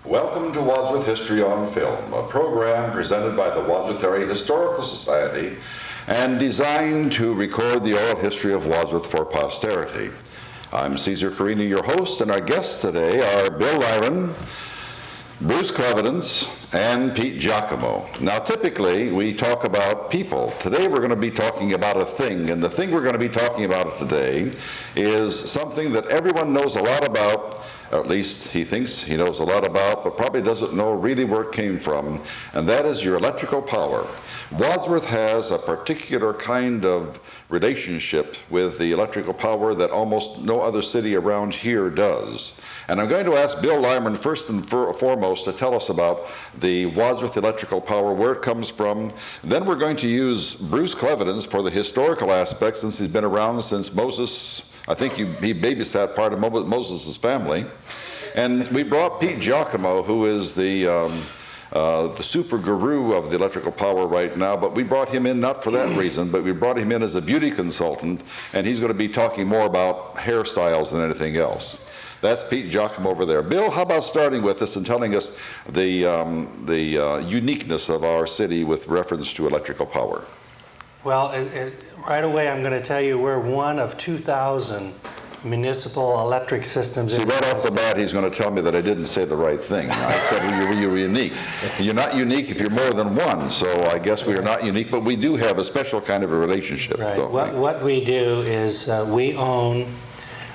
Welcome to Wadsworth History on Film, a program presented by the Wadsworth Area Historical Society and designed to record the oral history of Wadsworth for posterity. I'm Caesar Carino, your host, and our guests today are Bill Lyren, Bruce Clevidence, and Pete Giacomo. Now, typically, we talk about people. Today, we're going to be talking about a thing, and the thing we're going to be talking about today is something that everyone knows a lot about. At least he thinks he knows a lot about, but probably doesn't know really where it came from, and that is your electrical power. Wadsworth has a particular kind of relationship with the electrical power that almost no other city around here does. And I'm going to ask Bill Lyren first and foremost to tell us about the Wadsworth electrical power, where it comes from. Then we're going to use Bruce Clevidence for the historical aspects, since he's been around since Moses. I think he babysat part of Moses' family. And we brought Pete Giacomo, who is the super guru of the electrical power right now, but we brought him in not for that reason, but we brought him in as a beauty consultant, and he's going to be talking more about hairstyles than anything else. That's Pete Giacomo over there. Bill, how about starting with us and telling us the uniqueness of our city with reference to electrical power? Well, right away I'm going to tell you we're one of 2,000 municipal electric systems. See, right off the bat, he's going to tell me that I didn't say the right thing. I said you're unique. You're not unique if you're more than one, so I guess we are not unique, but we do have a special kind of a relationship. Right. What we do is we own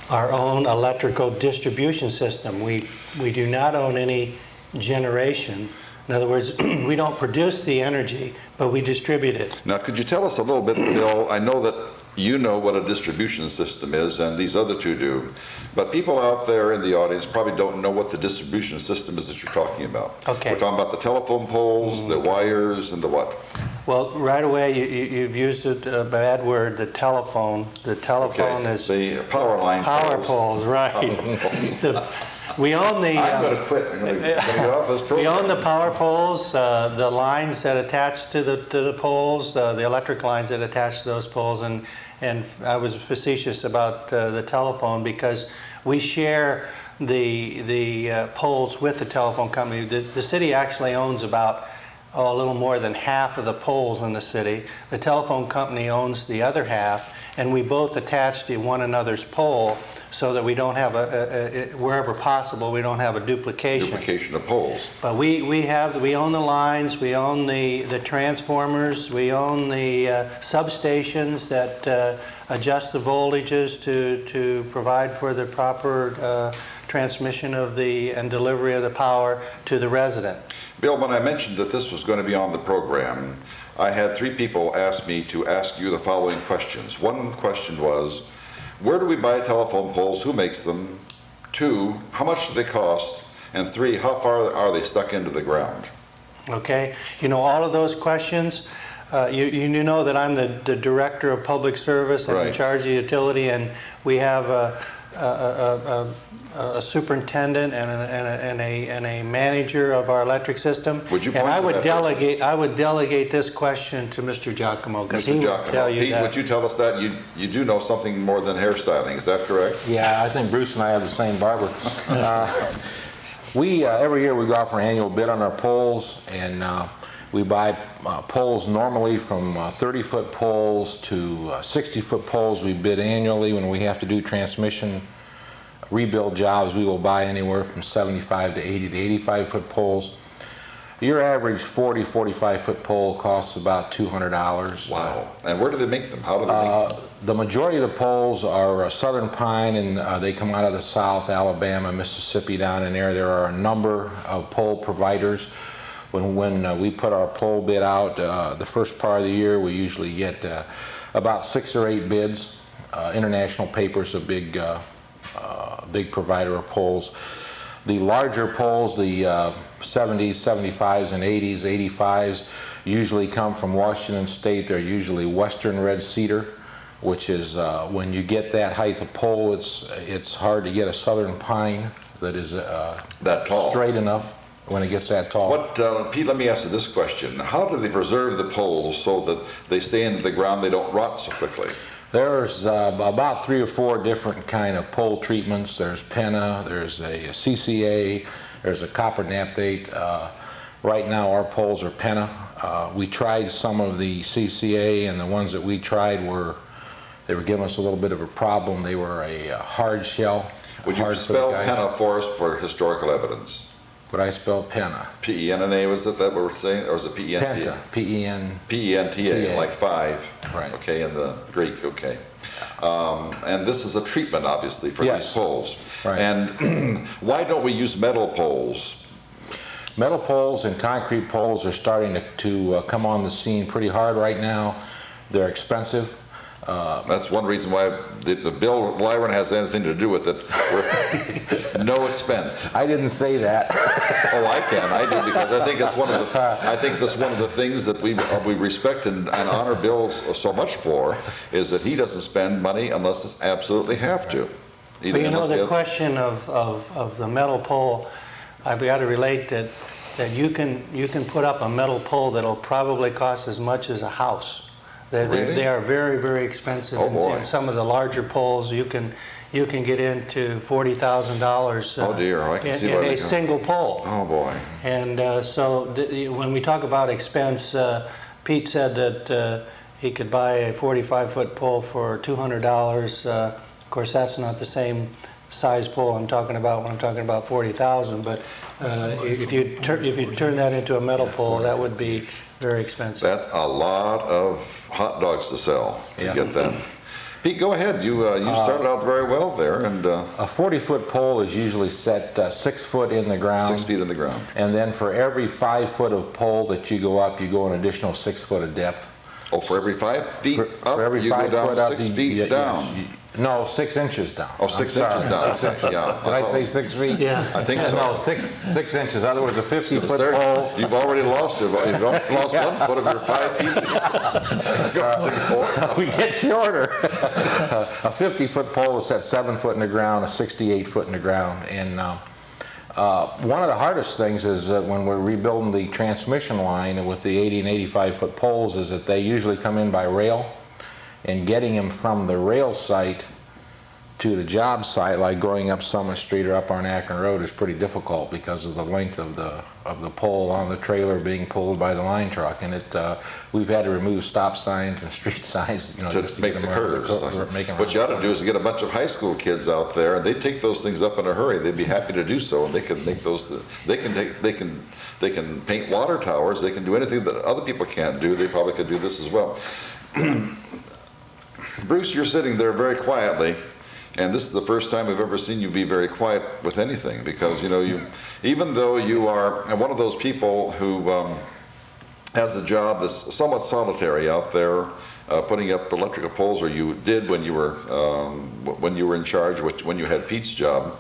our own electrical distribution system. We do not own any generation. In other words, we don't produce the energy, but we distribute it. Now, could you tell us a little bit, Bill? I know that you know what a distribution system is, and these other two do, but people out there in the audience probably don't know what the distribution system is that you're talking about. Okay. We're talking about the telephone poles, the wires, and the what? Well, right away, you've used a bad word, the telephone. The telephone is... the power line power poles, right. We own the... I'm going to quit. I'm going to get off this program. We own the power poles, the lines that attach to the poles, the electric lines that attach to those poles, and I was facetious about the telephone because we share the poles with the telephone company. The city actually owns about a little more than half of the poles in the city. The telephone company owns the other half, and we both attach to one another's pole so that we don't have wherever possible, we don't have a duplication. Duplication of poles. But we own the lines, we own the transformers, we own the substations that adjust the voltages to provide for the proper transmission of and delivery of the power to the resident. Bill, when I mentioned that this was going to be on the program, I had 3 people ask me to ask you the following questions. One question was, where do we buy telephone poles? Who makes them? 2, how much do they cost? And 3, how far are they stuck into the ground? Okay, you know, all of those questions, you know that I'm the Director of Public Service and in charge of the utility, and we have a superintendent and a manager of our electric system. Would you and I would delegate this question to Mr. Giacomo, because he would tell you Pete, that. would you tell us that you do know something more than hairstyling? Is that correct? Yeah, I think Bruce and I have the same barber. Every year we go out for an annual bid on our poles, and we buy poles normally from 30-foot poles to 60-foot poles. We bid annually. When we have to do transmission rebuild jobs, we will buy anywhere from 75 to 80 to 85-foot poles. Your average 40, 45-foot pole costs about $200. Wow. And where do they make them? How do they make them? The majority of the poles are southern pine, and they come out of the South, Alabama, Mississippi, down in there. There are a number of pole providers. When we put our pole bid out, the first part of the year, we usually get about 6 or 8 bids. International Paper's a big provider of poles. The larger poles, the 70s, 75s, and 80s, 85s, usually come from Washington State. They're usually western red cedar, which is when you get that height of pole, it's hard to get a southern pine that is that tall, straight enough when it gets that tall. Pete, let me ask you this question. How do they preserve the poles so that they stay into the ground, they don't rot so quickly? There's about 3 or 4 different kind of pole treatments. There's penna, there's a CCA, there's a copper naphtate. Right now our poles are penna. We tried some of the CCA, and the ones that we tried they were giving us a little bit of a problem. They were a hard shell. Would you spell penna for us for historical evidence? Would I spell penna? P-E-N-N-A, was it that we were saying, or was it P-E-N-T? Penta, P-E-N. P-E-N-T-A, like 5. Right. Okay, in the Greek, okay. And this is a treatment, obviously, for these poles. Right. And why don't we use metal poles? Metal poles and concrete poles are starting to come on the scene pretty hard right now. They're expensive. That's one reason why the bill Lyren has anything to do with it. No expense. I didn't say that. Oh, I do, because I think that's one of the things that we respect and honor Bill so much for, is that he doesn't spend money unless it's absolutely have to. But you know, the question of the metal pole, I've got to relate that you can put up a metal pole that'll probably cost as much as a house. Really? They are very, very expensive. Oh, boy. And some of the larger poles, you can get into $40,000. Oh dear, I can see in why a single pole. Oh boy. And so when we talk about expense, Pete said that he could buy a 45-foot pole for $200. Of course, that's not the same size pole I'm talking about when I'm talking about 40,000. But if you turn that into a metal pole, that would be very expensive. That's a lot of hot dogs to sell to get that. Pete, go ahead. You started out very well there, and a 40-foot pole is usually set 6 foot in the ground. 6 feet in the ground. And then for every 5 foot of pole that you go up, you go an additional 6 foot of depth. Oh, for every 5 feet up, for every you 5 go down foot up, 6 feet down. Yes, no, 6 inches down. Oh, 6 inches down. 6 inches. Yeah. Did I say 6 feet? Yeah. I think so. No, 6 inches. In other words, a 50-foot Sir, pole. you've already lost it. You've lost 1 foot of your 5 feet. We get shorter. A 50-foot pole is set 7 foot in the ground, a 68-foot in the ground. And one of the hardest things is that when we're rebuilding the transmission line with the 80 and 85-foot poles is that they usually come in by rail. And getting them from the rail site to the job site, like going up Summit Street or up on Akron Road, is pretty difficult because of the length of the pole on the trailer being pulled by the line truck. And we've had to remove stop signs and street signs, just to make get the them curves. What you ought to do is get a bunch of high school kids out there, and they take those things up in a hurry. They'd be happy to do so, and they can make those. They can paint water towers. They can do anything that other people can't do. They probably could do this as well. Bruce, you're sitting there very quietly, and this is the first time I've ever seen you be very quiet with anything, because even though you are one of those people who has a job that's somewhat solitary out there, putting up electrical poles, or you did when you were in charge, when you had Pete's job.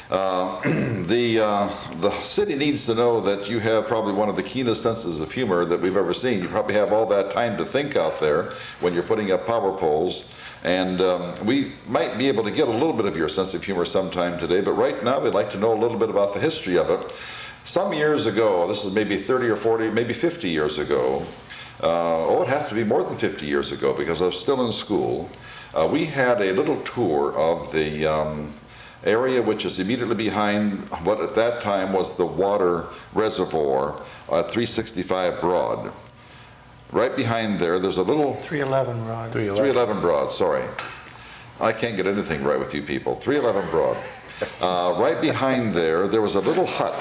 The city needs to know that you have probably one of the keenest senses of humor that we've ever seen. You probably have all that time to think out there when you're putting up power poles. And we might be able to get a little bit of your sense of humor sometime today, but right now we'd like to know a little bit about the history of it. Some years ago, this is maybe 30 or 40, maybe 50 years ago, it'd have to be more than 50 years ago because I was still in school, we had a little tour of the area which is immediately behind what at that time was the water reservoir at 365 Broad. Right behind there's a little 311 Broad. 311 Broad, sorry. I can't get anything right with you people. 311 Broad. Right behind there was a little hut.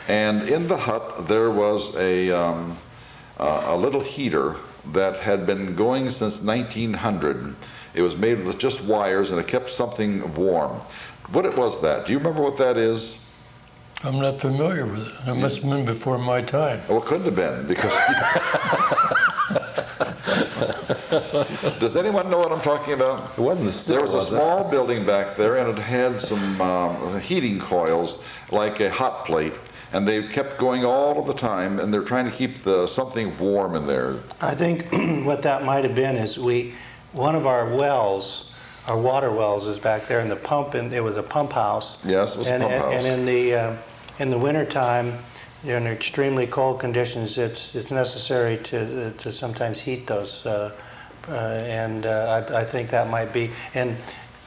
And in the hut there was a little heater that had been going since 1900. It was made with just wires and it kept something warm. What was that? Do you remember what that is? I'm not familiar with it. It must have been before my time. Well, it couldn't have been, because... Does anyone know what I'm talking about? It wasn't the still, There was a small building back there, and it had some heating coils, like a hot plate, and they kept going all of the time, and they're trying to keep something warm in there. I think what that might have been is one of our wells, our water wells, is back there, and the pump, and it was a pump house. Yes, it was a pump house. And in the wintertime, in extremely cold conditions, it's necessary to sometimes heat those I think that might be. And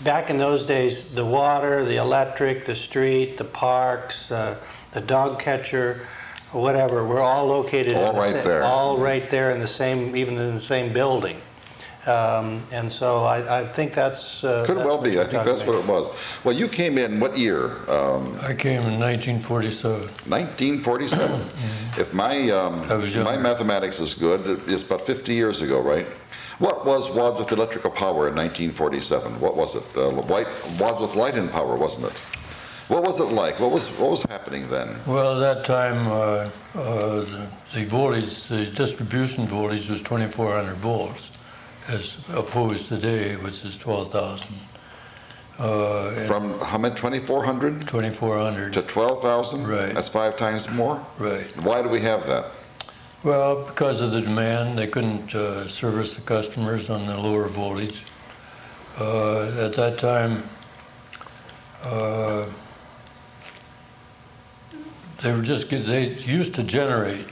back in those days, the water, the electric, the street, the parks, the dog catcher, whatever, were all located All right there. all right there in the same, even in the same building. And so I think that's Could well be. I think that's what it was. Well, you came in what year? I came in 1947. 1947. If my was young. my mathematics is good, it's about 50 years ago, right? What was Wadsworth Electrical Power in 1947? What was it? Wadsworth Light and Power, wasn't it? What was it like? What was happening then? Well, at that time, the voltage, the distribution voltage was 2,400 volts, as opposed today, which is 12,000. From how many? 2,400 2,400. to 12,000? Right. That's 5 times more? Right. Why do we have that? Well, because of the demand, they couldn't service the customers on the lower voltage. At that time, they used to generate,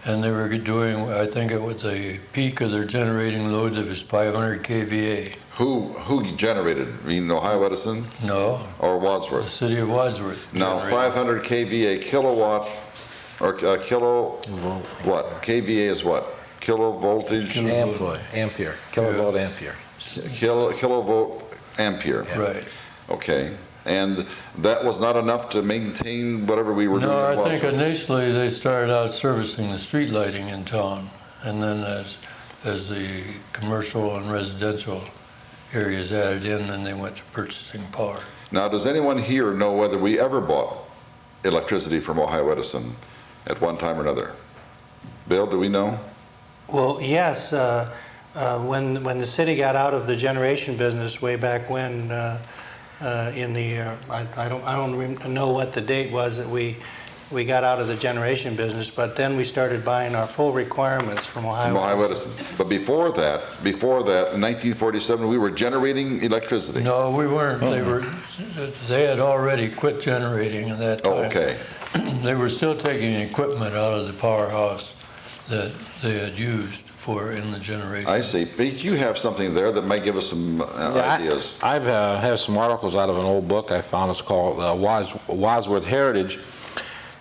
and they were doing, I think it was the peak of their generating load that was 500 kVA. Who generated? You mean Ohio Edison No, or the Wadsworth? City of Wadsworth. Now, generated. 500 kVA kilowatt, or kilo, what? kVA is what? Kilovoltage? Ampere, kilovolt ampere. Kilovolt ampere. Right. Okay. And that was not enough to maintain whatever we were doing? No, I at think Wadsworth? initially they started out servicing the street lighting in town, and then as the commercial and residential areas added in, then they went to purchasing power. Now, does anyone here know whether we ever bought electricity from Ohio Edison at one time or another? Bill, do we know? Well, yes, when the city got out of the generation business way back when, in the I don't know what the date was that we got out of the generation business, but then we started buying our full requirements from Ohio. From Ohio Edison. But before that, in 1947, we were generating electricity. No, we weren't. They had already quit generating at that time. Oh, okay. They were still taking equipment out of the powerhouse that they had used in the generation. I see. Pete, you have something there that might give us some ideas. I have some articles out of an old book I found. It's called Wadsworth Heritage.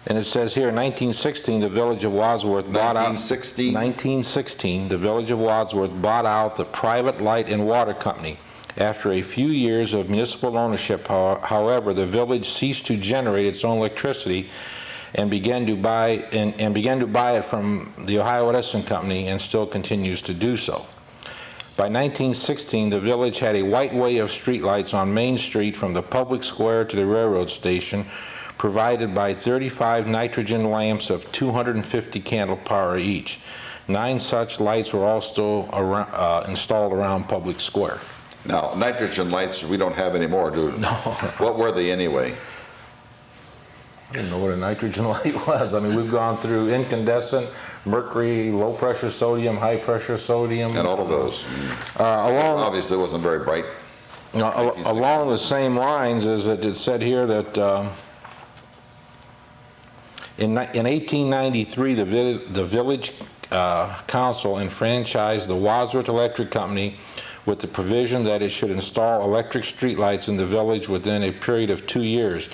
And it says here, in 1916, the village of Wadsworth bought out... 1916, the village of Wadsworth bought out the private light and water company. After a few years of municipal ownership, however, the village ceased to generate its own electricity and began to buy it from the Ohio Edison Company, and still continues to do so. By 1916, the village had a white way of streetlights on Main Street from the public square to the railroad station, provided by 35 nitrogen lamps of 250 candle power each. 9 such lights were also installed around public square. Now, nitrogen lights we don't have anymore, do we? No. What were they anyway? I didn't know what a nitrogen light was. I mean, we've gone through incandescent, mercury, low pressure sodium, high pressure sodium. And all of those. Obviously, it wasn't very bright. Along the same lines as it said here that in 1893, the village council enfranchised the Wadsworth Electric Company with the provision that it should install electric streetlights in the village within a period of 2 years.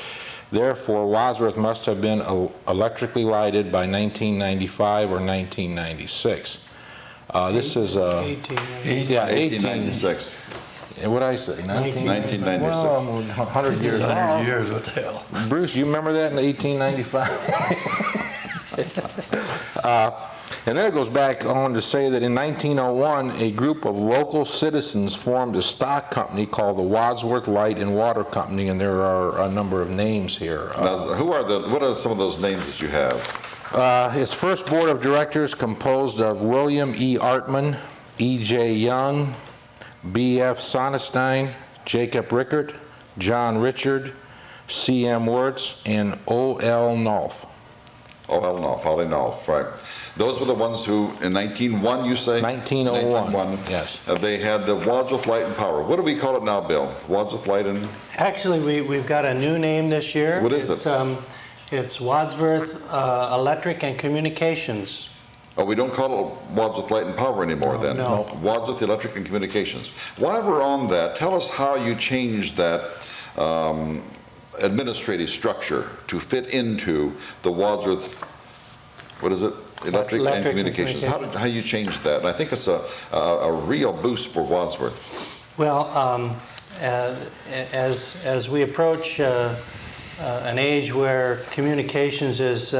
Therefore, Wadsworth must have been electrically lighted by 1995 or 1996. This is 1896. What did I say? 1996. Well, 100 years. 100 years, what the hell? Bruce, you remember that in 1895? And then it goes back on to say that in 1901, a group of local citizens formed a stock company called the Wadsworth Light and Water Company, and there are a number of names here. Now, what are some of those names that you have? Its first board of directors composed of William E. Artman, E.J. Young, B.F. Sonestein, Jacob Rickert, John Richard, C.M. Wirtz, and O.L. Nolf. O.L. Nolf, Holly Nolf, right. Those were the ones who, in 1901, you say? 1901, yes. They had the Wadsworth Light and Power. What do we call it now, Bill? Wadsworth Light and... Actually, we've got a new name this year. What is it? It's Wadsworth Electric and Communications Oh, we don't call it Wadsworth Light and Power anymore then? No. Wadsworth Electric and Communications. While we're on that, tell us how you changed that administrative structure to fit into the Wadsworth, what is it? Electric and Communications. How you changed that? And I think it's a real boost for Wadsworth. Well, as we approach an age where communications is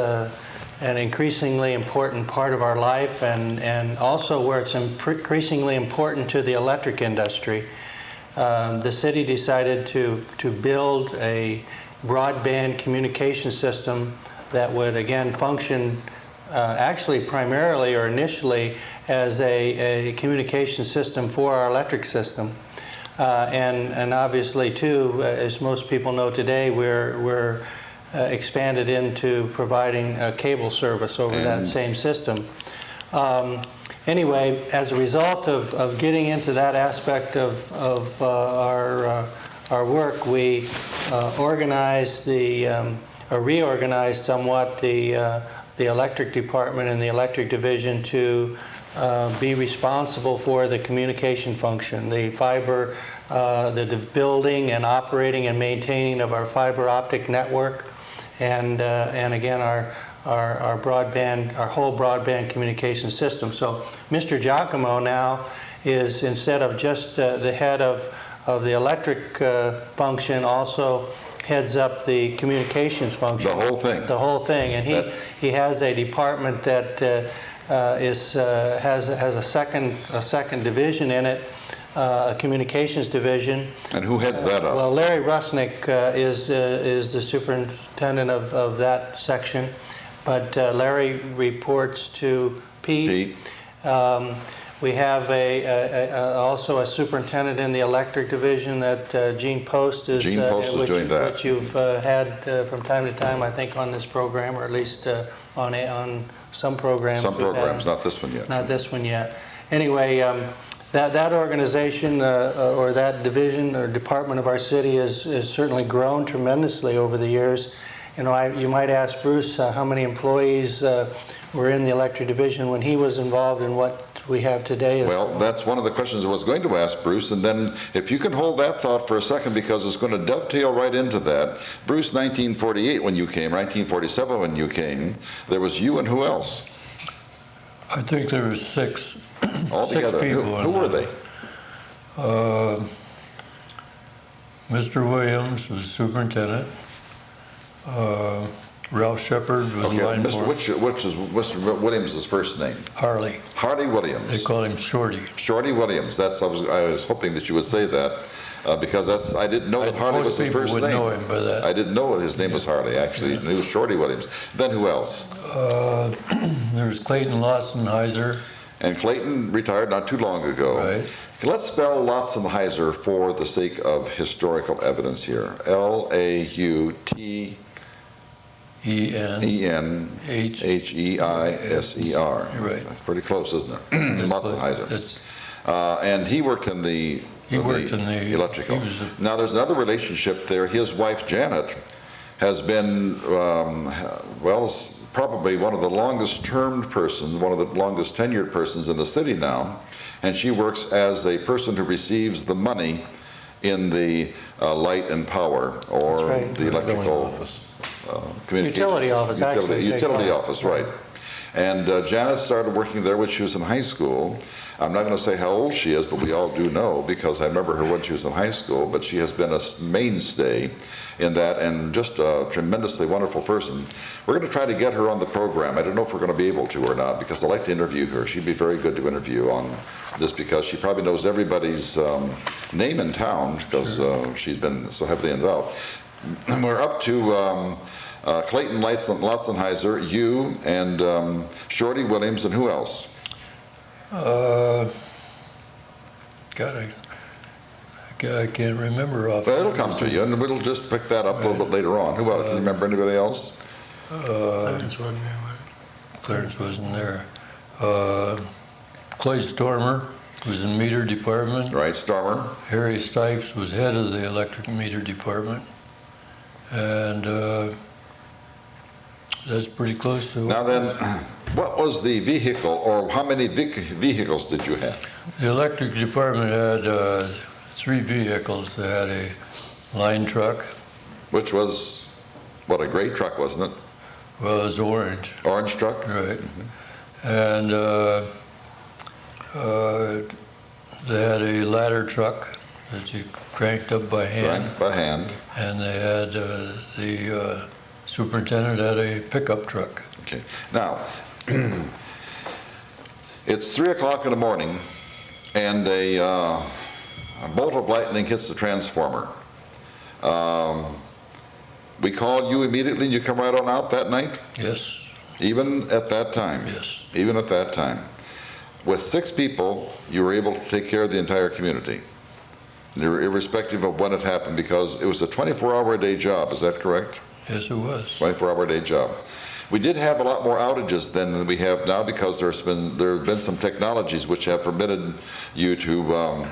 an increasingly important part of our life, and also where it's increasingly important to the electric industry, the city decided to build a broadband communication system that would again function actually primarily or initially as a communication system for our electric system. And obviously too, as most people know today, we're expanded into providing a cable service over that same system. Anyway, as a result of getting into that aspect of our work, we reorganized somewhat the electric department and the electric division to be responsible for the communication function, the fiber, the building and operating and maintaining of our fiber optic network, and again our broadband, our whole broadband communication system. So Mr. Giacomo now is, instead of just the head of the electric function, also heads up the communications function. The whole thing. The whole thing, and he has a department that has a second division in it, a communications division. And who heads that up? Well, Larry Rusnick is the superintendent of that section, but Larry reports to Pete. We have also a superintendent in the electric division that Gene Post is. Gene Post is doing that. Which you've had from time to time, I think, on this program, or at least on some programs. Some programs, not this one yet. Not this one yet. Anyway, that organization or that division or department of our city has certainly grown tremendously over the years. You know, you might ask Bruce how many employees were in the electric division when he was involved in what we have today. Well, that's one of the questions I was going to ask Bruce, and then if you can hold that thought for a second, because it's going to dovetail right into that. Bruce, 1948 when you came, 1947 when you came, there was you and who else? I think there was six Altogether. people. Who were they? Mr. Williams was superintendent. Ralph Shepard was line foreman. Which is Mr. Williams' first name? Harley. Harley Williams. They call him Shorty. Shorty Williams. I was hoping that you would say that because I didn't know that Harley was his first name. Most people would know him by that. I didn't know his name was Harley. Actually, he was Shorty Williams. Then who else? There was Clayton Lotzenheiser. And Clayton retired not too long ago. Right. Let's spell Lotzenheiser for the sake of historical evidence here. L-A-U-T. E-N-H-E-I-S-E-R. Right. That's pretty close, isn't it? Lotzenheiser. And he worked in the electrical. Now there's another relationship there. His wife Janet has been, probably one of the longest termed persons, one of the longest tenured persons in the city now. And she works as a person who receives the money in the light and power, or the electrical office. Communications. Utility office, actually. Utility office, right. And Janet started working there when she was in high school. I'm not going to say how old she is, but we all do know, because I remember her when she was in high school, but she has been a mainstay in that, and just a tremendously wonderful person. We're going to try to get her on the program. I don't know if we're going to be able to or not, because I'd like to interview her. She'd be very good to interview on this, because she probably knows everybody's name in town, because she's been so heavily involved. We're up to Clayton Lotzenheiser, you, and Shorty Williams, and who else? I can't remember off. Well, it'll come to you, and we'll just pick that up a little bit later on. Who else? Do you remember anybody else? Clarence wasn't there. Clay Stormer was in meter department. Right, Stormer. Harry Stipes was head of the electric meter department. And that's pretty close to Now then, What was the vehicle, or how many vehicles did you have? The electric department had 3 vehicles. They had a line truck. Which was, what, a gray truck, wasn't it? Well, it was orange. Orange truck? Right. And they had a ladder truck that you cranked up by hand. Cranked by hand. And they had, the superintendent had a pickup truck. Okay. Now, it's 3 o'clock in the morning, and a bolt of lightning hits the transformer. We called you immediately, and you come right on out that night? Yes, Even at that time? yes. Even at that time. With 6 people, you were able to take care of the entire community, irrespective of when it happened, because it was a 24-hour-a-day job, is that correct? Yes, it was. 24-hour-a-day job. We did have a lot more outages than we have now, because there have been some technologies which have permitted you to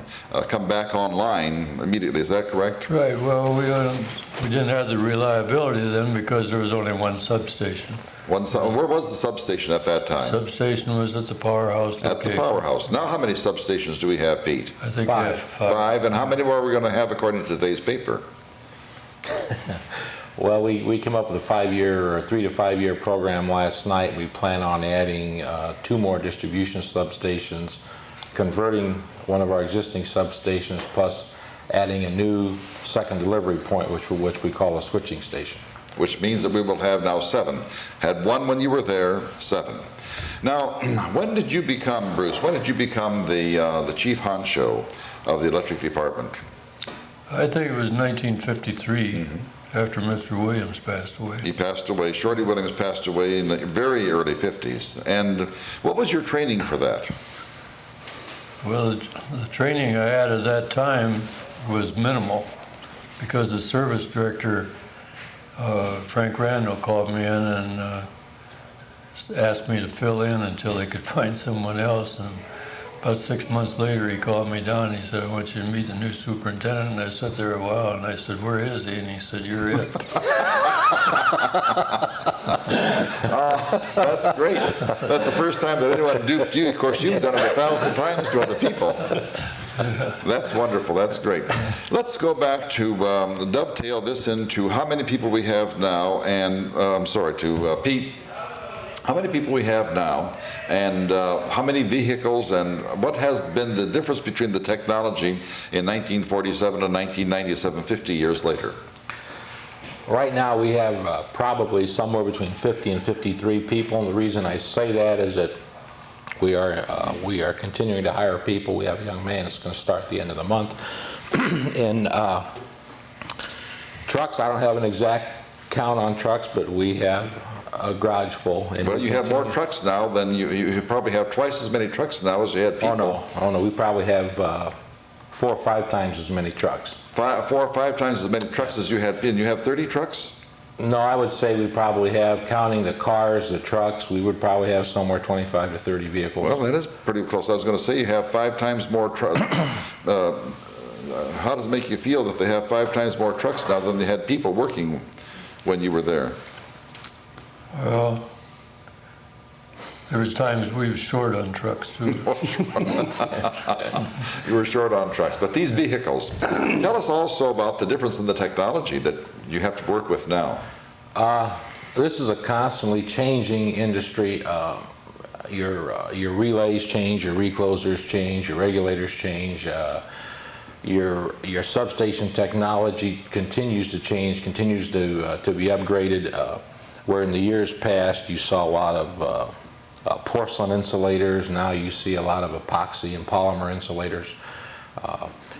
come back online immediately. Is that correct? Right, well, we didn't have the reliability then because there was only one substation. Where was the substation at that time? Substation was at the powerhouse At the location. powerhouse. Now how many substations do we have, Pete? I think 5. we have 5. 5, and how many more are we going to have according to today's paper? Well, we came up with a 5-year or 3 to 5 year program last night. We plan on adding 2 more distribution substations, converting one of our existing substations, plus adding a new second delivery point, which we call a switching station. Which means that we will have now 7. Had 1 when you were there, 7. Now, when did you become, Bruce, when did you become the chief honcho of the electric department? I think it was 1953, after Mr. Williams passed away. He passed away, Shorty Williams passed away in the very early 50s. And what was your training for that? Well, the training I had at that time was minimal, because the service director, Frank Randall, called me in and asked me to fill in until they could find someone else. And about 6 months later, he called me down and he said, "I want you to meet the new superintendent." And I sat there a while and I said, "Where is he?" And he said, "You're it." That's great. That's the first time that anyone duped you. Of course, you've done it 1,000 times to other people. That's wonderful. That's great. Let's go back to dovetail this into how many people we have now, and Pete, how many people we have now, and how many vehicles, and what has been the difference between the technology in 1947 and 1997, 50 years later? Right now, we have probably somewhere between 50 and 53 people, and the reason I say that is that we are continuing to hire people. We have a young man that's going to start at the end of the month. And trucks, I don't have an exact count on trucks, but we have a garage full. And Well, you have more trucks now than you probably have twice as many trucks now as you had people. Oh no, we probably have 4 or 5 times as many trucks. 4 or 5 times as many trucks as you had, and you have 30 trucks? No, I would say we probably have, counting the cars, the trucks, we would probably have somewhere 25 to 30 vehicles. Well, that is pretty close. I was going to say you have 5 times more trucks. How does it make you feel that they have 5 times more trucks now than they had people working when you were there? Well, there was times we were short on trucks too. You were short on trucks. But these vehicles, tell us also about the difference in the technology that you have to work with now. This is a constantly changing industry. Your relays change, your reclosers change, your regulators change. Your substation technology continues to change, continues to be upgraded. Where in the years past you saw a lot of porcelain insulators, now you see a lot of epoxy and polymer insulators.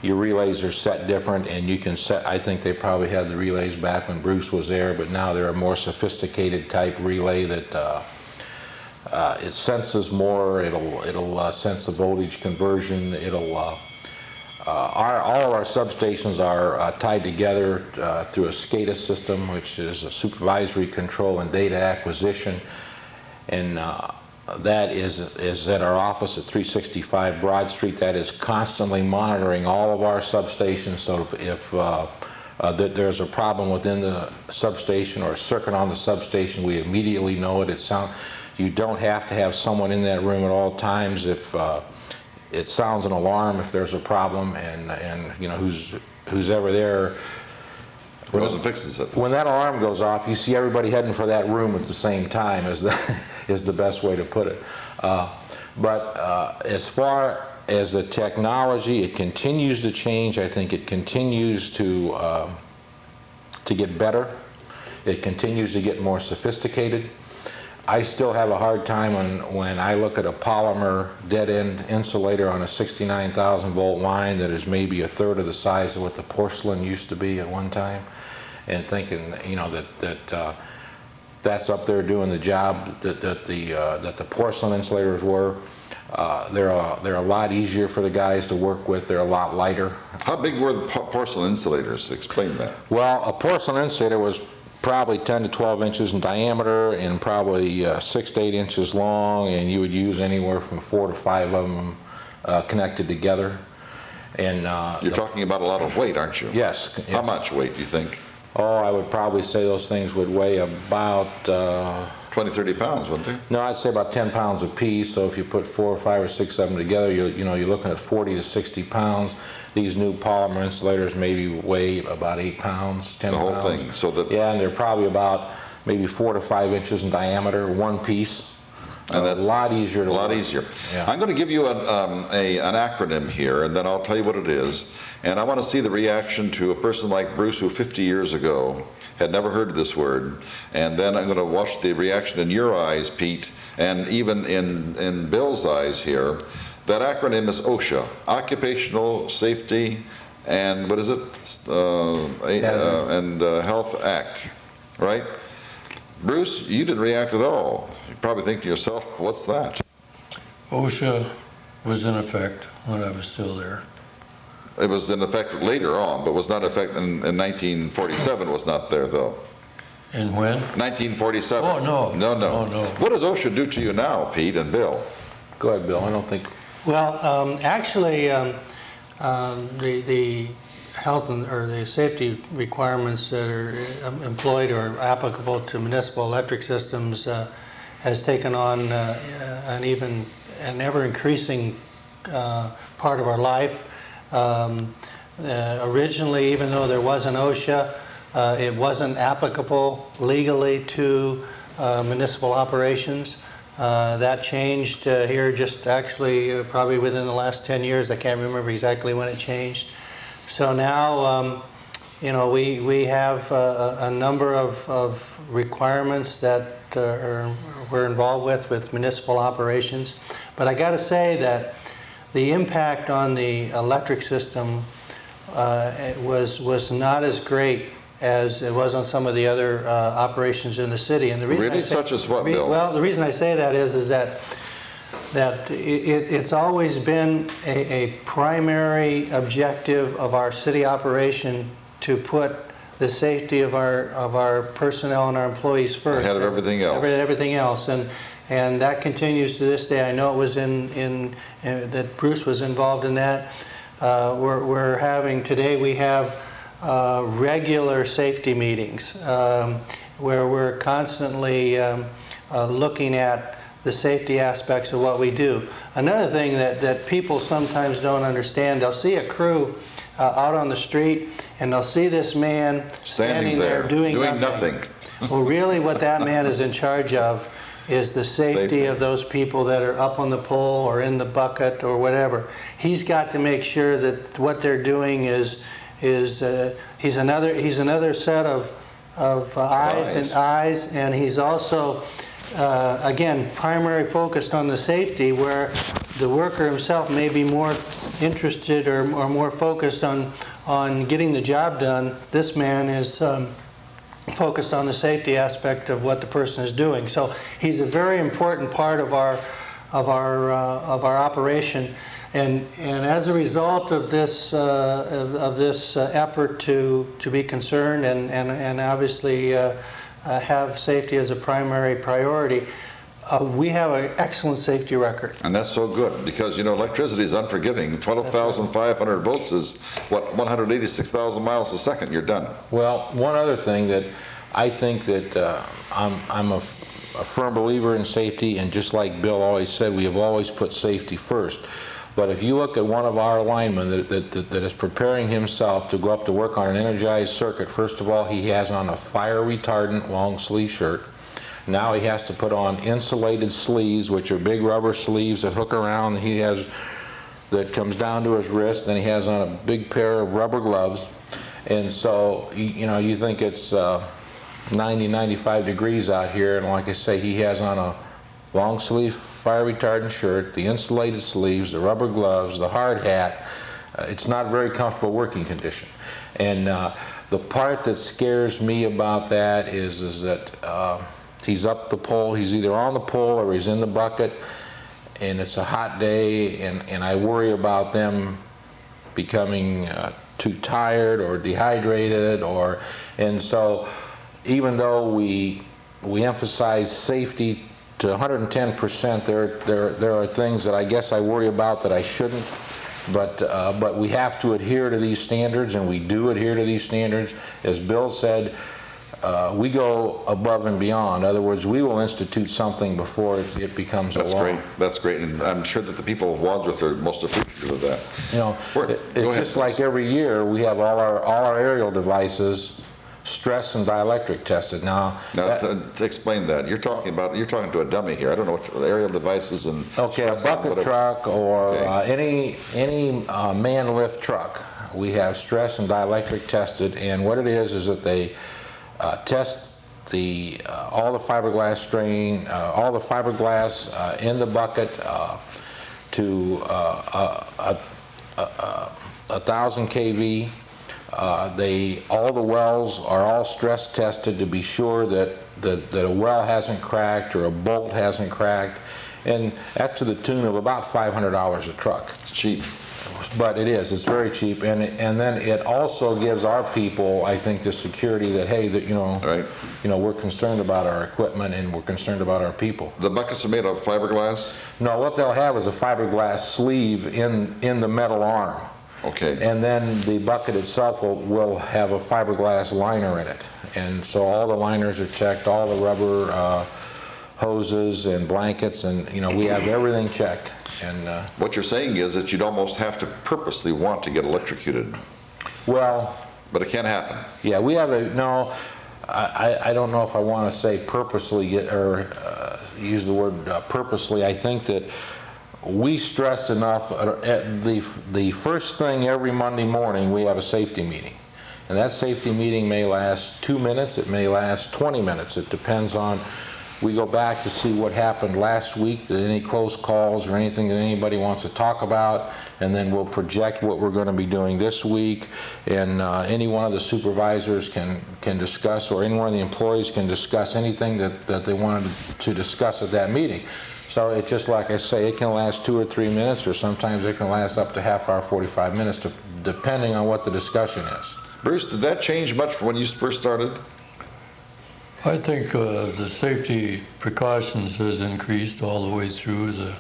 Your relays are set different, and you can set, I think they probably had the relays back when Bruce was there, but now they're a more sophisticated type relay that it senses more, it'll sense the voltage conversion, all of our substations are tied together through a SCADA system, which is a supervisory control and data acquisition, and that is at our office at 365 Broad Street. That is constantly monitoring all of our substations, so if there's a problem within the substation or a circuit on the substation, we immediately know it. You don't have to have someone in that room at all times if it sounds an alarm if there's a problem, and you know, who's ever there Goes and fixes it. when that alarm goes off, you see everybody heading for that room at the same time is the best way to put it. But as far as the technology, it continues to change. I think it continues to get better. It continues to get more sophisticated. I still have a hard time when I look at a polymer dead-end insulator on a 69,000 volt line that is maybe a third of the size of what the porcelain used to be at one time, and thinking, you know, that's up there doing the job that the porcelain insulators were. They're a lot easier for the guys to work with. They're a lot lighter. How big were the porcelain insulators? Explain that. Well, a porcelain insulator was probably 10 to 12 inches in diameter and probably 6 to 8 inches long, and you would use anywhere from 4 to 5 of them connected together. And You're talking about a lot of weight, aren't you? yes. How much weight do you think? Oh, I would probably say those things would weigh about 20, 30 pounds, wouldn't they? no, I'd say about 10 pounds apiece. So if you put 4 or 5 or 6 of them together, you know, you're looking at 40 to 60 pounds. These new polymer insulators maybe weigh about 8 pounds, 10 The whole pounds. thing, so that, Yeah, and they're probably about maybe 4 to 5 inches in diameter, one piece. and that's a lot easier to a lot work. easier. Yeah. I'm going to give you an acronym here, and then I'll tell you what it is. And I want to see the reaction to a person like Bruce, who 50 years ago had never heard of this word. And then I'm going to watch the reaction in your eyes, Pete, and even in Bill's eyes here. That acronym is OSHA, Occupational Safety and what is it? Health Act, right? Bruce, you didn't react at all. You probably think to yourself, what's that? OSHA was in effect when I was still there. It was in effect later on, but was not in effect in 1947, was not there though. And when? 1947. Oh, no. No, no. Oh, no. What does OSHA do to you now, Pete and Bill? Go ahead, Bill. I don't think. Well, actually, the health or the safety requirements that are employed or applicable to municipal electric systems has taken on an ever increasing part of our life. Originally, even though there was an OSHA, it wasn't applicable legally to municipal operations. That changed here just actually probably within the last 10 years. I can't remember exactly when it changed. So now, you know, we have a number of requirements that we're involved with municipal operations. But I got to say that the impact on the electric system was not as great as it was on some of the other operations in the city. And the reason Really? Such as what, Bill? Well, the reason I say that is that it's always been a primary objective of our city operation to put the safety of our personnel and our employees first. Ahead of everything else. Everything else. And that continues to this day. I know it was that Bruce was involved in that. We're having, today we have regular safety meetings where we're constantly looking at the safety aspects of what we do. Another thing that people sometimes don't understand, they'll see a crew out on the street and they'll see this man standing there doing nothing. Well, really what that man is in charge of is the safety of those people that are up on the pole or in the bucket or whatever. He's got to make sure that what they're doing is he's another set of eyes, and he's also again primary focused on the safety, where the worker himself may be more interested or more focused on getting the job done. This man is focused on the safety aspect of what the person is doing. So he's a very important part of our operation, and as a result of this effort to be concerned and obviously have safety as a primary priority, we have an excellent safety record. And that's so good, because, you know, electricity is unforgiving. 12,500 volts is, what, 186,000 miles a second, you're done. Well, one other thing that I think that I'm a firm believer in safety, and just like Bill always said, we have always put safety first. But if you look at one of our linemen that is preparing himself to go up to work on an energized circuit, first of all, he has on a fire retardant long sleeve shirt. Now he has to put on insulated sleeves, which are big rubber sleeves that hook around. He has that comes down to his wrist. Then he has on a big pair of rubber gloves. And so, you know, you think it's 90, 95 degrees out here, and like I say, he has on a long sleeve fire retardant shirt, the insulated sleeves, the rubber gloves, the hard hat. It's not a very comfortable working condition. And the part that scares me about that is that he's up the pole, he's either on the pole or he's in the bucket, and it's a hot day, and I worry about them becoming too tired or dehydrated, and so even though we emphasize safety to 110%, there are things that I guess I worry about that I shouldn't, but we have to adhere to these standards, and we do adhere to these standards. As Bill said, we go above and beyond. In other words, we will institute something before it becomes a law. That's great, and I'm sure that the people of Wadsworth are most appreciative of that. You know, it's just like every year we have all our aerial devices stress and dielectric tested. Now to explain that, you're talking to a dummy here. I don't know what aerial devices and okay, a bucket truck or any man lift truck. We have stress and dielectric tested, and what it is that they test all the fiberglass strain, all the fiberglass in the bucket to 1,000 kV. All the wells are all stress tested to be sure that a well hasn't cracked or a bolt hasn't cracked, and that's to the tune of about $500 a truck. It's cheap. But it is. It's very cheap, and then it also gives our people, I think, the security that hey, that we're concerned about our equipment and we're concerned about our people. The buckets are made of fiberglass? No, what they'll have is a fiberglass sleeve in the metal arm. Okay. And then the bucket itself will have a fiberglass liner in it, and so all the liners are checked, all the rubber hoses and blankets, and we have everything checked. And what you're saying is that you'd almost have to purposely want to get electrocuted. Well, but it can't happen. Yeah, we have I don't know if I want to say purposely or use the word purposely. I think that we stress enough. The first thing every Monday morning we have a safety meeting, and that safety meeting may last 2 minutes. It may last 20 minutes. It depends on. We go back to see what happened last week, any close calls or anything that anybody wants to talk about, and then we'll project what we're going to be doing this week, and any one of the supervisors can discuss, or any one of the employees can discuss anything that they wanted to discuss at that meeting. So it just like I say, it can last 2 or 3 minutes, or sometimes it can last up to half hour, 45 minutes, depending on what the discussion is. Bruce, did that change much from when you first started? I think the safety precautions has increased all the way through the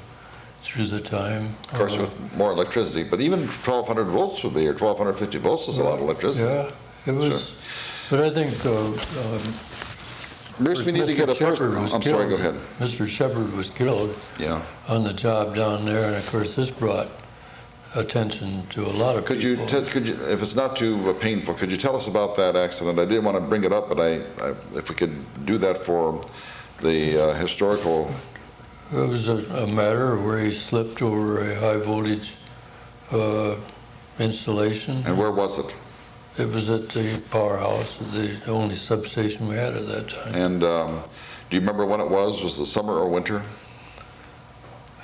time. Of course, with more electricity, but even 1,200 volts would be, or 1,250 volts is a lot of electricity. Yeah, it was. Sure. But I think Bruce, we need to get a person. I'm sorry, go ahead. Mr. Shepard was killed. Yeah. On the job down there, and of course this brought attention to a lot of people. Could you, if it's not too painful, could you tell us about that accident? I didn't want to bring it up, but if we could do that for the historical. It was a matter where he slipped over a high voltage installation. And where was it? It was at the powerhouse, the only substation we had at that time. And do you remember when it was? Was it summer or winter?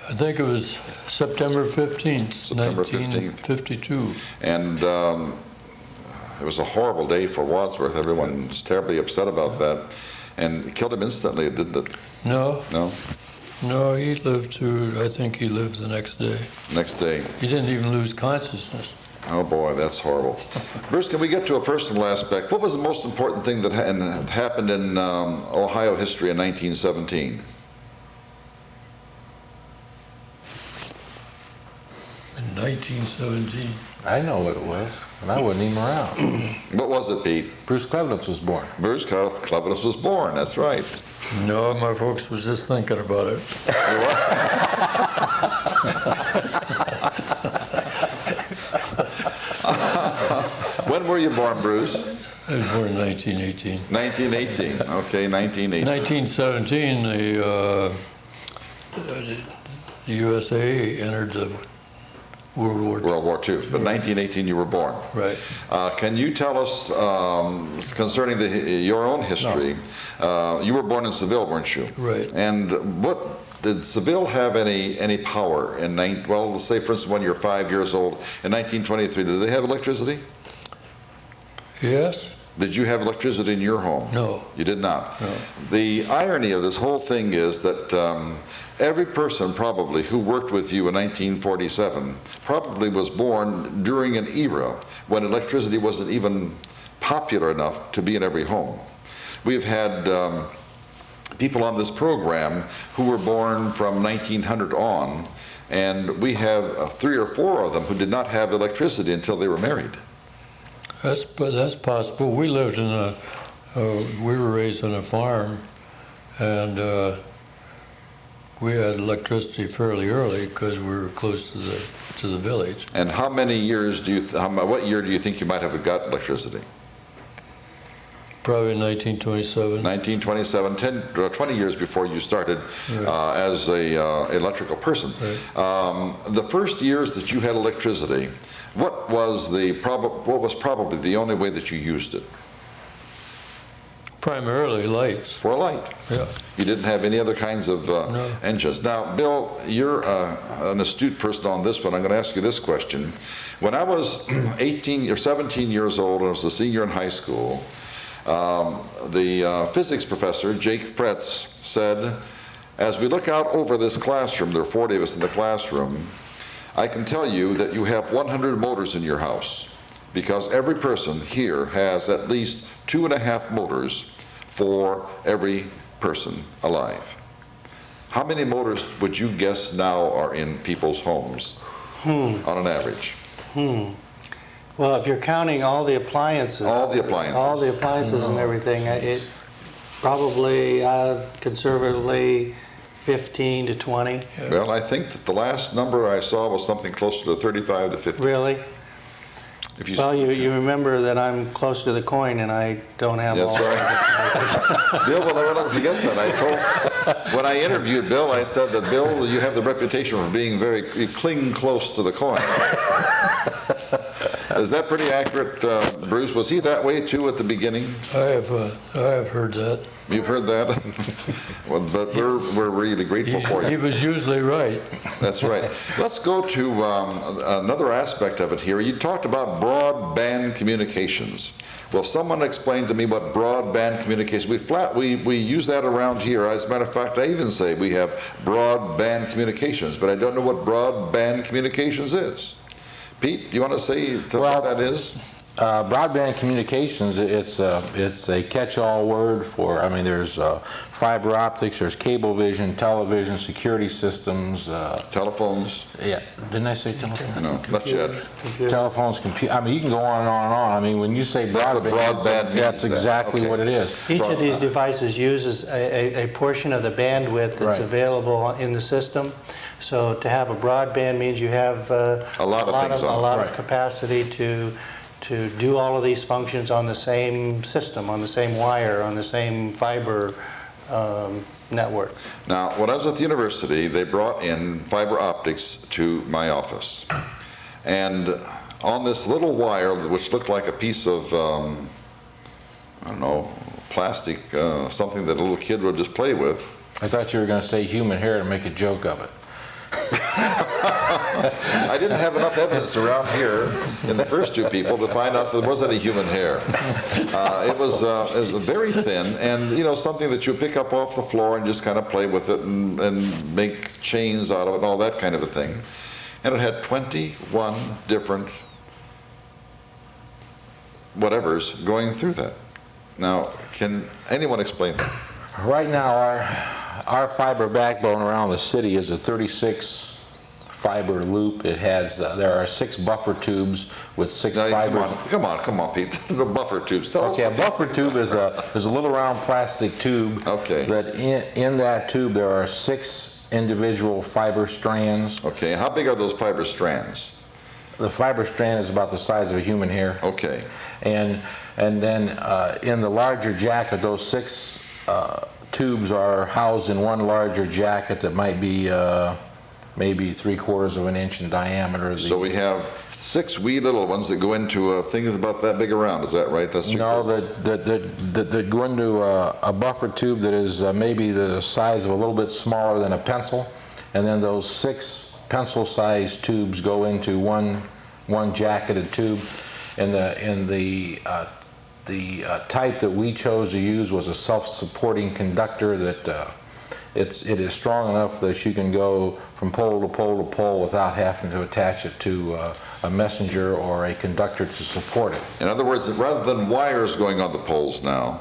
I think it was September 15th, 1952. And it was a horrible day for Wadsworth. Everyone was terribly upset about that. And it killed him instantly, didn't it? No. No? No, he lived through, I think he lived the next day. Next day. He didn't even lose consciousness. Oh boy, that's horrible. Bruce, can we get to a personal aspect? What was the most important thing that happened in Ohio history in 1917? In 1917. I know what it was, and I wasn't even around. What was it, Pete? Bruce Clevidence was born. Bruce Clevidence was born, that's right. No, my folks was just thinking about it. When were you born, Bruce? I was born in 1918. 1918. Okay, 1918. 1917, the USA entered the World War II. World War II. But 1918 you were born. Right. Can you tell us concerning your own history? You were born in Seville, weren't you? Right. And did Seville have any power in, well, let's say for instance when you're 5 years old, in 1923, did they have electricity? Yes. Did you have electricity in your home? No. You did not? No. The irony of this whole thing is that every person probably who worked with you in 1947 probably was born during an era when electricity wasn't even popular enough to be in every home. We've had people on this program who were born from 1900 on, and we have 3 or 4 of them who did not have electricity until they were married. That's possible. We lived in we were raised on a farm, and we had electricity fairly early because we were close to the village. And how many years what year do you think you might have got electricity? Probably 1927. 1927, 20 years before you started as a electrical person. Right. The first years that you had electricity, what was probably the only way that you used it? Primarily lights. For a light. Yeah. You didn't have any other kinds of No. engines. Now, Bill, you're an astute person on this one. I'm going to ask you this question. When I was 18 or 17 years old, and I was a senior in high school, the physics professor, Jake Fretz, said, as we look out over this classroom, there are 40 of us in the classroom, I can tell you that you have 100 motors in your house because every person here has at least 2.5 motors for every person alive. How many motors would you guess now are in people's homes on an average? Well, if you're counting all the appliances. All the appliances. All the appliances and everything, it probably conservatively 15 to 20. Well, I think that the last number I saw was something closer to 35 to 50. Really? If Well, you remember that I'm close to the coin and I don't have all. That's right. Bill will never let me forget that. When I interviewed Bill, I said that, Bill, you have the reputation for being you cling close to the coin. Is that pretty accurate, Bruce? Was he that way too at the beginning? I have heard that. You've heard that? Well, but we're really grateful for He you. was usually right. That's right. Let's go to another aspect of it here. You talked about broadband communications. Well, someone explain to me what broadband communications, we use that around here. As a matter of fact, I even say we have broadband communications, but I don't know what broadband communications is. Pete, do you want to say what that is? Broadband communications, it's a catch-all word for, I mean, there's fiber optics, there's cable vision, television, security systems. Telephones? Yeah, didn't I say telephones? No, not yet. Telephones, I mean, you can go on and on and on. I mean, when you say broadband, broadband that's means exactly okay. what it is. Each of these devices uses a portion of the bandwidth that's Right. available in the system. So to have a broadband means you have A lot of capacity to do all of these functions on the same system, on the same wire, on the same fiber network. Now, when I was at the university, they brought in fiber optics to my office. And on this little wire, which looked like a piece of, I don't know, plastic, something that a little kid would just play with. I thought you were going to say human hair and make a joke of it. I didn't have enough evidence around here in the first two people to find out that there was any human hair. It was very thin, and you know, something that you pick up off the floor and just kind of play with it and make chains out of it and all that kind of a thing. And it had 21 different whatevers going through that. Now, can anyone explain that? Right now, our fiber backbone around the city is a 36 fiber loop. It has, there are 6 buffer tubes with 6 Now, fibers. come on, Pete. The buffer tubes. Tell us Okay, a what- buffer tube is a little round plastic tube. Okay. That in that tube there are 6 individual fiber strands. Okay, and how big are those fiber strands? The fiber strand is about the size of a human hair. Okay. And then in the larger jacket, those 6 tubes are housed in one larger jacket that might be maybe 3/4 of an inch in diameter. So we have 6 wee little ones that go into a thing that's about that big around, is that right? That's No, that go into a buffer tube that is maybe the size of a little bit smaller than a pencil, and then those 6 pencil-sized tubes go into one jacketed tube. And the type that we chose to use was a self-supporting conductor that it is strong enough that you can go from pole to pole to pole without having to attach it to a messenger or a conductor to support it. In other words, rather than wires going on the poles now,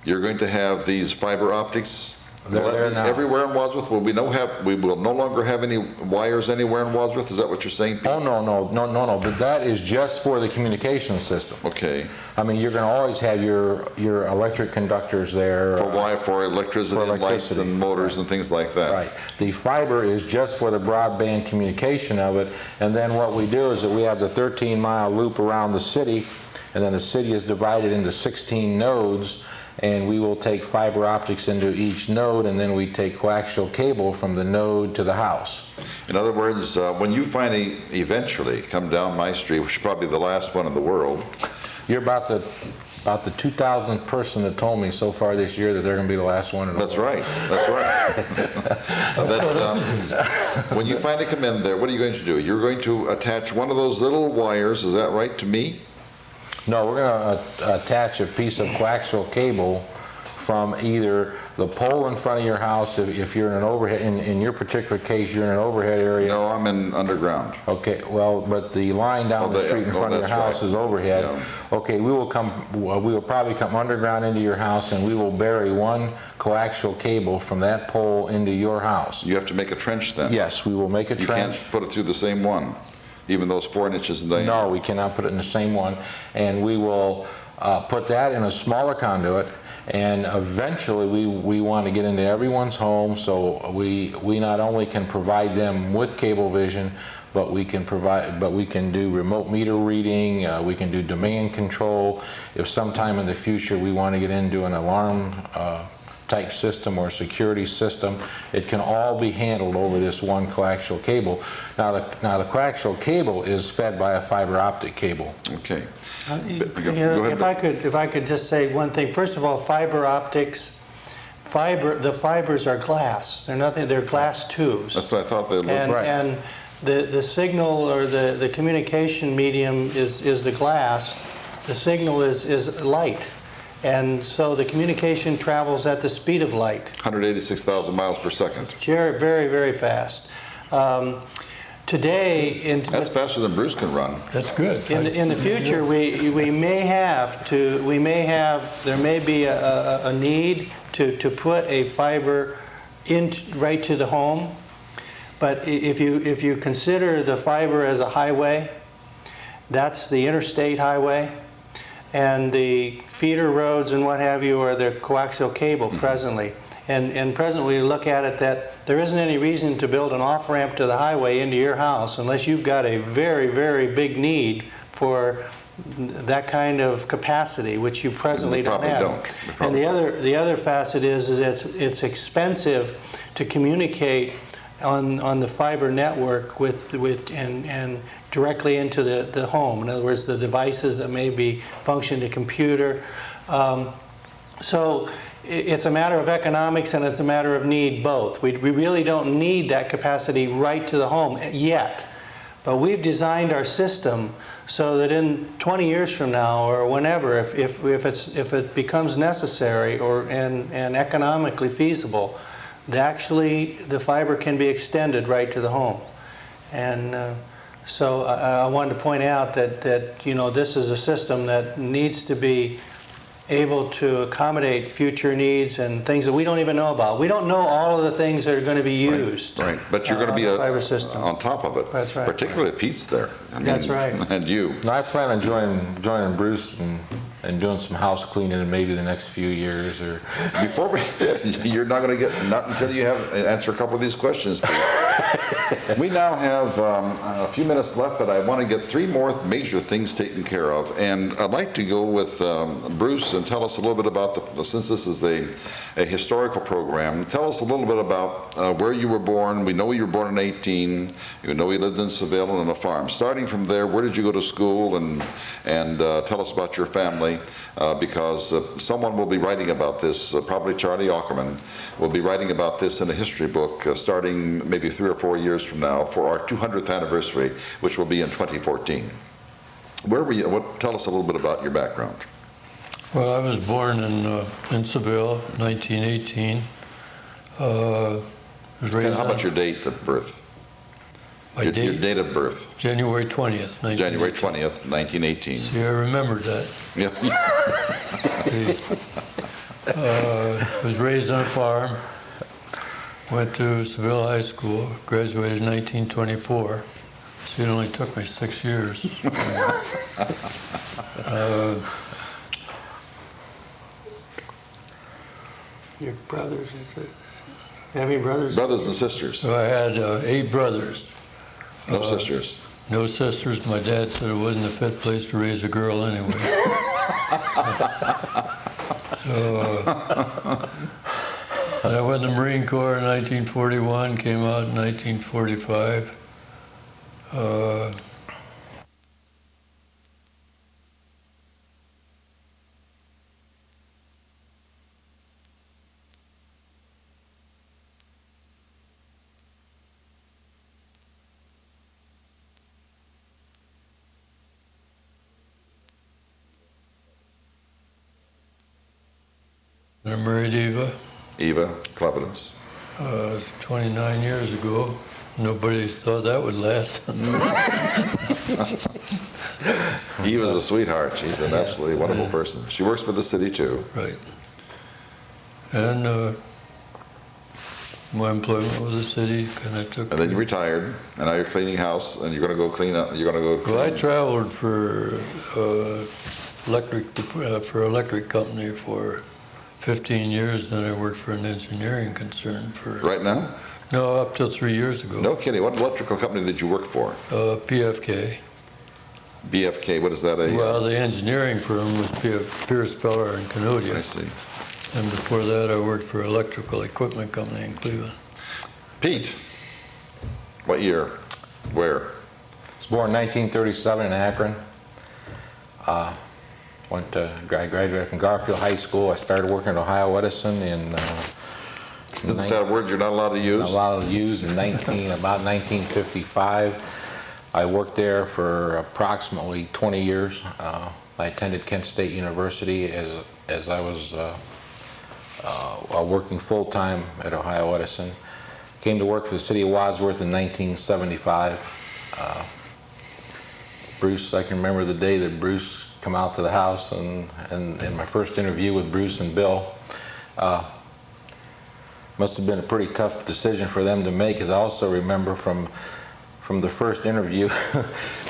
you're going to have these fiber optics They're there now. everywhere in Wadsworth? We will no longer have any wires anywhere in Wadsworth? Is that what you're saying, Pete? Oh, no, but that is just for the communication system. Okay. I mean, you're going to always have your electric conductors there. For electricity for and lights electricity, and motors and things like that. Right. The fiber is just for the broadband communication of it, and then what we do is that we have the 13-mile loop around the city, and then the city is divided into 16 nodes, and we will take fiber optics into each node, and then we take coaxial cable from the node to the house. In other words, when you finally eventually come down my street, which is probably the last one in the world. You're about the 2,000th person that told me so far this year that they're going to be the last one in the That's world. right, that's right. When you finally come in there, what are you going to do? You're going to attach one of those little wires, is that right, to me? No, we're going to attach a piece of coaxial cable from either the pole in front of your house, if you're in an overhead, in your particular case, you're in an overhead area. No, I'm in underground. Okay, well, but the line down the street in front of your that's house right. is overhead. Yeah. Okay, we will probably come underground into your house, and we will bury one coaxial cable from that pole into your house. You have to make a trench then? Yes, we will make a You trench. can't put it through the same one, even though it's 4 inches in diameter? No, we cannot put it in the same one, and we will put that in a smaller conduit, and eventually we want to get into everyone's home, so we not only can provide them with Cablevision, but we can do remote meter reading, we can do demand control. If sometime in the future we want to get into an alarm type system or security system, it can all be handled over this one coaxial cable. Now the coaxial cable is fed by a fiber optic cable. Okay. If I could just say one thing. First of all, fiber optics, the fibers are glass. They're nothing. They're glass tubes. That's what I thought they looked like. Right. And the signal or the communication medium is the glass. The signal is light. And so the communication travels at the speed of light. 186,000 miles per second. Very, very fast. Today, That's faster than Bruce can run. That's good. in the future, there may be a need to put a fiber in right to the home. But if you consider the fiber as a highway, that's the interstate highway, and the feeder roads and what have you are the coaxial cable presently. And presently we look at it that there isn't any reason to build an off-ramp to the highway into your house unless you've got a very, very big need for that kind of capacity, which you presently don't have. And the other facet is it's expensive to communicate on the fiber network and directly into the home. In other words, the devices that may be function the computer. So it's a matter of economics and it's a matter of need both. We really don't need that capacity right to the home yet. But we've designed our system so that in 20 years from now or whenever, if it becomes necessary and economically feasible, the fiber can be extended right to the home. And so I wanted to point out that this is a system that needs to be able to accommodate future needs and things that we don't even know about. We don't know all of the things that are going to be used. Right, but you're going to be on the fiber system. on top of it. That's right. Particularly Pete's there. I mean, That's right. And you. No, I plan on joining Bruce and doing some house cleaning in maybe the next few years. Or Before we, you're not going to get, not until you have answer a couple of these questions, Pete. We now have a few minutes left, but I want to get three more major things taken care of. And I'd like to go with Bruce and tell us a little bit about, since this is a historical program, tell us a little bit about where you were born. We know you were born in 18. You know you lived in Seville and on a farm. Starting from there, where did you go to school? And tell us about your family, because someone will be writing about this, probably Charlie Ackerman, will be writing about this in a history book starting maybe 3 or 4 years from now for our 200th anniversary, which will be in 2014. Where were you? Tell us a little bit about your background. Well, I was born in Seville, 1918. Was raised How on about your date of birth? my Your date, date of birth. January 20th, 1918. January 20th, 1918. See, I remembered that. Yeah. Was raised on a farm, went to Seville High School, graduated in 1924. So it only took me 6 years. Your brothers, you have any brothers? Brothers and sisters. So I had 8 brothers. No sisters. No sisters. My dad said it wasn't a fit place to raise a girl anyway. I went to the Marine Corps in 1941, came out in 1945. I married Eva Eva Clevidence. 29 years ago. Nobody thought that would last. Eva's a sweetheart. She's an absolutely wonderful person. She works for the city too. Right. And my employment with the city kind of took. And then you retired, and now you're cleaning house, and you're going to go clean up. You're going to go. Well, I traveled for electric company for 15 years. Then I worked for an engineering concern for. Right now? No, up till 3 years ago. No kidding. What electrical company did you work for? PFK. BFK. What is that? Well, the engineering firm was Pierce Feller and Canodia. I see. And before that, I worked for electrical equipment company in Cleveland. Pete. What year? Where? I was born in 1937 in Akron. Graduated from Garfield High School. I started working at Ohio Edison in. Isn't that a word you're not allowed to use? Not allowed to use in about 1955. I worked there for approximately 20 years. I attended Kent State University as I was working full-time at Ohio Edison. Came to work for the City of Wadsworth in 1975. Bruce, I can remember the day that Bruce come out to the house, and my first interview with Bruce and Bill. Must have been a pretty tough decision for them to make, as I also remember from the first interview,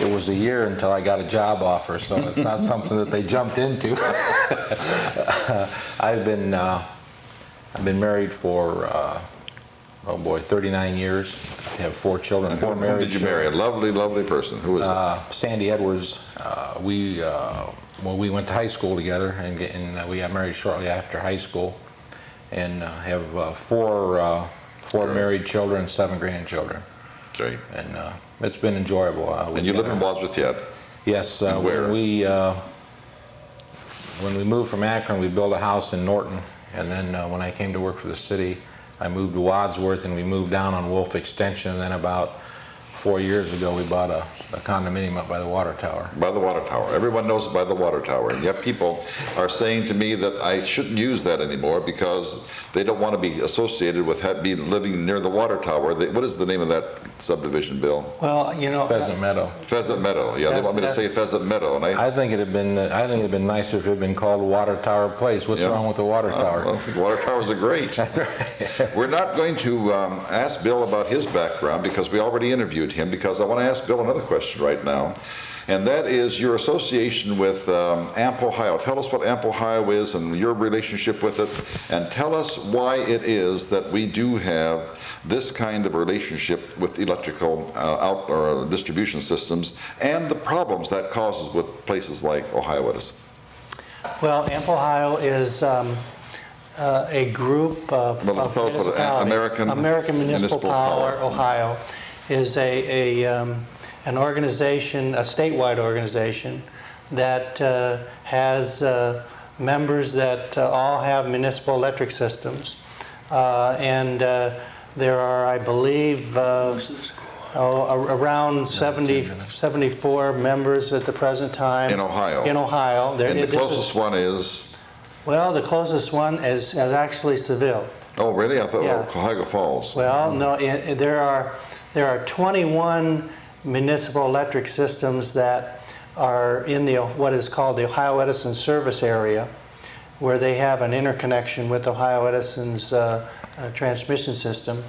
it was a year until I got a job offer, so it's not something that they jumped into. I've been married for, 39 years. I have 4 children, 4 married. Who did you marry? A lovely, lovely person. Who is that? Sandy Edwards. We went to high school together, and we got married shortly after high school, and have 4 married children, 7 grandchildren. Okay. And it's been enjoyable. And you live in Wadsworth yet? Yes. Where? When we moved from Akron, we built a house in Norton, and then when I came to work for the city, I moved to Wadsworth, and we moved down on Wolf Extension. And then about 4 years ago, we bought a condominium up by the water tower. By the water tower. Everyone knows it by the water tower. And yet people are saying to me that I shouldn't use that anymore because they don't want to be associated with living near the water tower. What is the name of that subdivision, Bill? Well, you know, Pheasant Meadow. Pheasant Meadow. Yeah, they want me to say Pheasant Meadow. And I think it'd have been nicer if it had been called Water Tower Place. What's wrong with the water tower? Well, the water towers are great. That's right. We're not going to ask Bill about his background because we already interviewed him, because I want to ask Bill another question right now, and that is your association with AMP Ohio. Tell us what AMP Ohio is and your relationship with it, and tell us why it is that we do have this kind of relationship with electrical distribution systems and the problems that causes with places like Ohio Edison. well, AMP Ohio is a group of municipalities. American Municipal Power Ohio is an organization, a statewide organization that has members that all have municipal electric systems, and there are, I believe, around 74 members at the present time. In Ohio. In Ohio. And the closest one is? Well, the closest one is actually Seville. Oh, really? I thought Yeah. Cuyahoga Falls. Well, no, there are 21 municipal electric systems that are in what is called the Ohio Edison service area, where they have an interconnection with Ohio Edison's transmission system.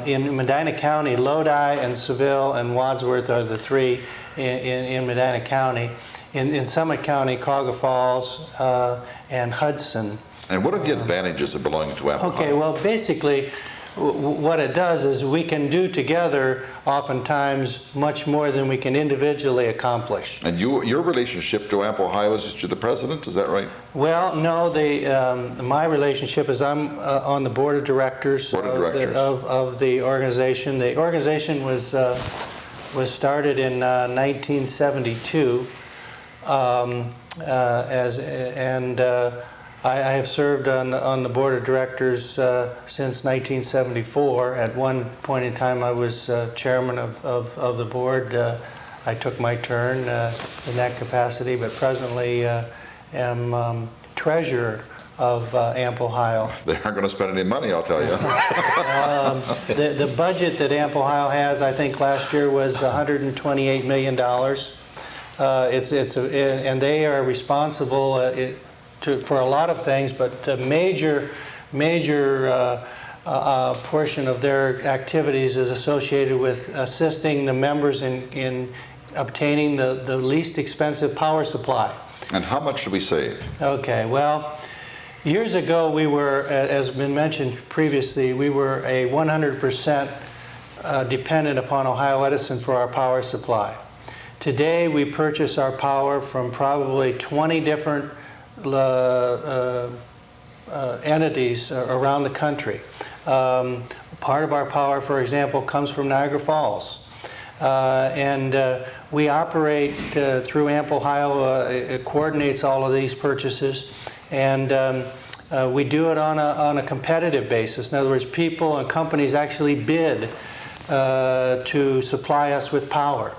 In Medina County, Lodi and Seville and Wadsworth are the three in Medina County. In Summit County, Cuyahoga Falls and Hudson. And what are the advantages of belonging to AMP Ohio? Okay, well, basically, what it does is we can do together oftentimes much more than we can individually accomplish. And your relationship to AMP Ohio is to the president, is that right? Well, no, my relationship is I'm on the board of directors, of the organization. The organization was started in 1972, I have served on the board of directors since 1974. At one point in time, I was chairman of the board. I took my turn in that capacity, but presently am treasurer of AMP Ohio. They aren't going to spend any money, I'll tell you. The budget that AMP Ohio has, I think last year was $128 million. And they are responsible for a lot of things, but a major portion of their activities is associated with assisting the members in obtaining the least expensive power supply. And how much should we save? Okay, well, years ago we were, as been mentioned previously, we were a 100% dependent upon Ohio Edison for our power supply. Today we purchase our power from probably 20 different entities around the country. Part of our power, for example, comes from Niagara Falls. And we operate through AMP Ohio. It coordinates all of these purchases. And we do it on a competitive basis. In other words, people and companies actually bid to supply us with power.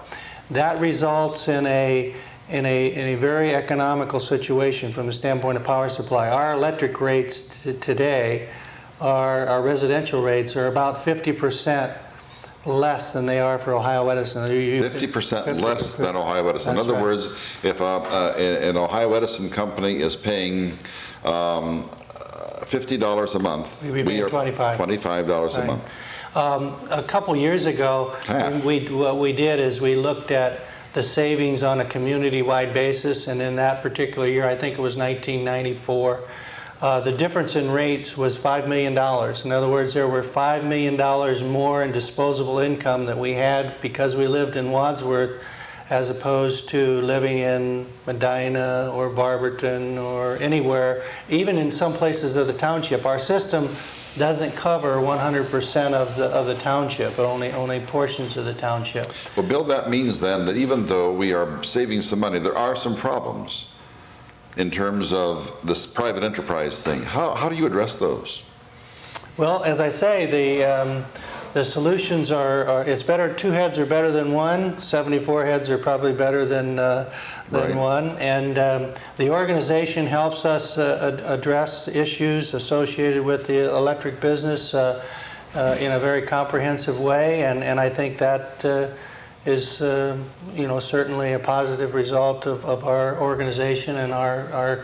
That results in a very economical situation from the standpoint of power supply. Our electric rates today, our residential rates, are about 50% less than they are for Ohio Edison. 50% less than Ohio Edison. In other words, if an Ohio Edison company is paying $50 a month, we are $25 a month. A couple years ago, what we did is we looked at the savings on a community-wide basis, and in that particular year, I think it was 1994, the difference in rates was $5 million. In other words, there were $5 million more in disposable income that we had because we lived in Wadsworth, as opposed to living in Medina or Barberton or anywhere, even in some places of the township. Our system doesn't cover 100% of the township, but only portions of the township. Well, Bill, that means then that even though we are saving some money, there are some problems in terms of this private enterprise thing. How do you address those? Well, as I say, the solutions it's better, 2 heads are better than 1, 74 heads are probably better than Right. 1. And the organization helps us address issues associated with the electric business in a very comprehensive way, and I think that is certainly a positive result of our organization and our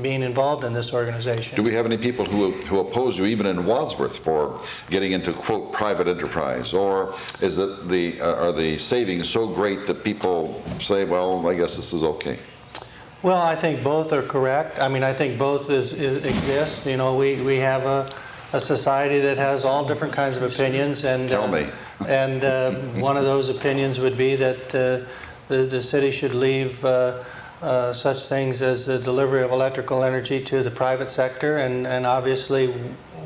being involved in this organization. Do we have any people who oppose you even in Wadsworth for getting into, quote, private enterprise? Or is it are the savings so great that people say, well, I guess this is okay? Well, I think both are correct. I mean, I think both exist. You know, we have a society that has all different kinds of opinions, and Tell me. And one of those opinions would be that the city should leave such things as the delivery of electrical energy to the private sector, and obviously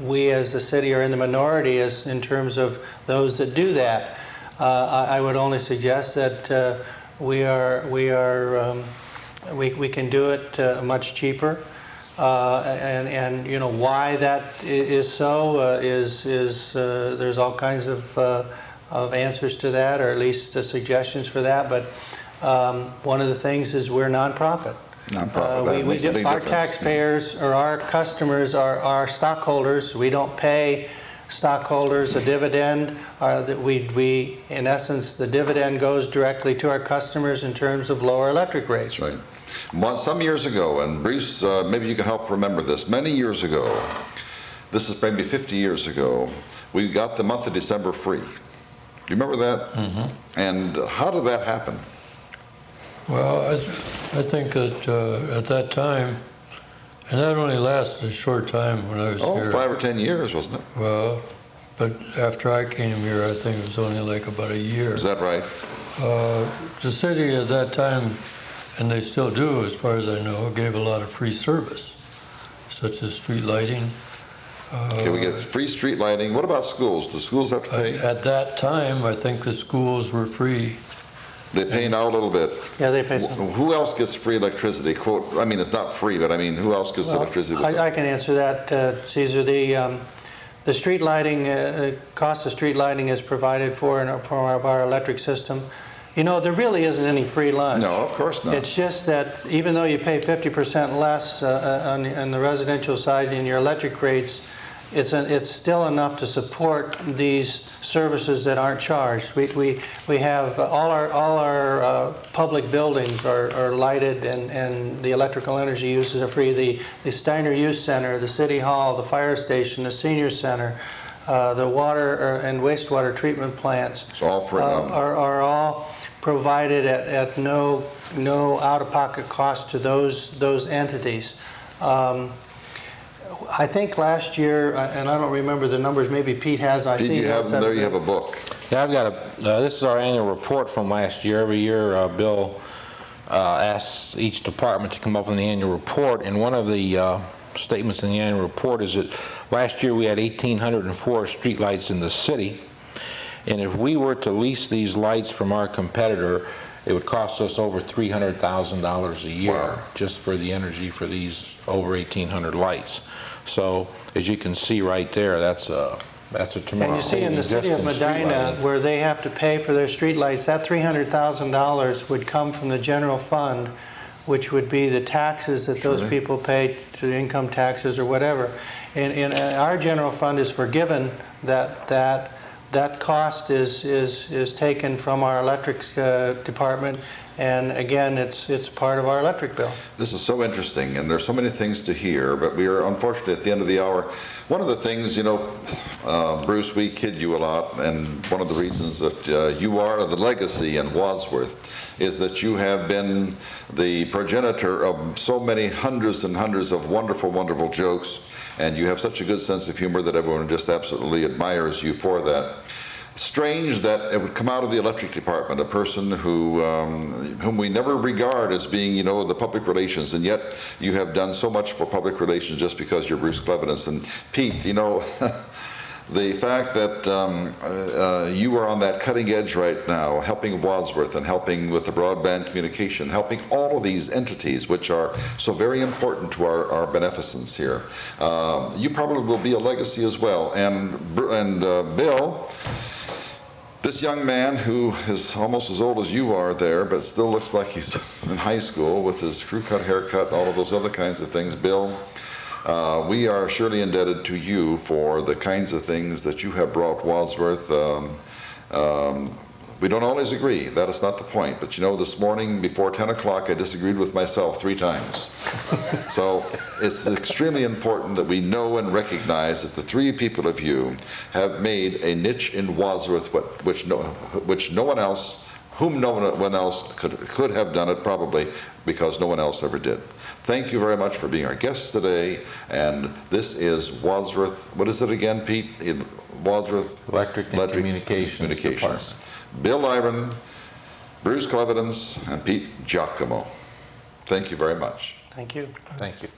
we as the city are in the minority in terms of those that do that. I would only suggest that we can do it much cheaper, and you know why that is so is there's all kinds of answers to that, or at least suggestions for that, but one of the things is we're nonprofit. That makes a big our difference. Taxpayers or our customers are our stockholders. We don't pay stockholders a dividend. We in essence, the dividend goes directly to our customers in terms of lower electric rates. That's right. Some years ago, and Bruce, maybe you can help remember this, many years ago, this is maybe 50 years ago, we got the month of December free. Do you remember that? Mm-hmm. And how did that happen? Well, I think that at that time, and that only lasted a short time when I was here. 5 or 10 years, wasn't it? Well, but after I came here, I think it was only like about a year. Is that right? The city at that time, and they still do as far as I know, gave a lot of free service, such as street lighting. Okay, we get free street lighting. What about schools? Do schools have to pay? At that time, I think the schools were free. They pay now a little bit. Yeah, they pay some. Who else gets free electricity? Quote, I mean, it's not free, but I mean, who else gets electricity? I can answer that, Caesar. The street lighting, cost of street lighting is provided for in our electric system. You know, there really isn't any free lunch. No, of course not. It's just that even though you pay 50% less on the residential side in your electric rates, it's still enough to support these services that aren't charged. We have all our public buildings are lighted, and the electrical energy uses are free. The Steiner Youth Center, the City Hall, the fire station, the senior center, the water and wastewater treatment plants. It's all free. Are all provided at no out-of-pocket cost to those entities. I think last year, and I don't remember the numbers, maybe Pete has. Pete, you have them there, you have a book. Yeah, I've got this is our annual report from last year. Every year, Bill asks each department to come up with an annual report, and one of the statements in the annual report is that last year we had 1,804 street lights in the city, and if we were to lease these lights from our competitor, it would cost us over $300,000 a year just for the energy for these over 1,800 lights. So as you can see right there, that's a tremendous. And you see in the city of Medina, where they have to pay for their streetlights, that $300,000 would come from the general fund, which would be the taxes that those people pay, to income taxes or whatever. And our general fund is forgiven that cost is taken from our electric department, and again, it's part of our electric bill. This is so interesting, and there's so many things to hear, but we are unfortunately at the end of the hour. One of the things, you know, Bruce, we kid you a lot, and one of the reasons that you are the legacy in Wadsworth is that you have been the progenitor of so many hundreds and hundreds of wonderful, wonderful jokes, and you have such a good sense of humor that everyone just absolutely admires you for that. Strange that it would come out of the electric department, a person whom we never regard as being, you know, the public relations, and yet you have done so much for public relations just because you're Bruce Clevidence. And Pete, you know, the fact that you are on that cutting edge right now, helping Wadsworth and helping with the broadband communication, helping all of these entities which are so very important to our beneficence here. You probably will be a legacy as well. And Bill, This young man, who is almost as old as you are there, but still looks like he's in high school with his crew-cut haircut, all of those other kinds of things, Bill, we are surely indebted to you for the kinds of things that you have brought Wadsworth. We don't always agree, that is not the point, but you know, this morning before 10 o'clock I disagreed with myself 3 times. So it's extremely important that we know and recognize that the 3 people of you have made a niche in Wadsworth which no one else, whom no one else could have done it, probably because no one else ever did. Thank you very much for being our guests today, and this is Wadsworth, what is it again, Pete? Wadsworth Electric and Communications Department. Bill Lyren, Bruce Clevidence, and Pete Giacomo. Thank you very much. Thank you. Thank you.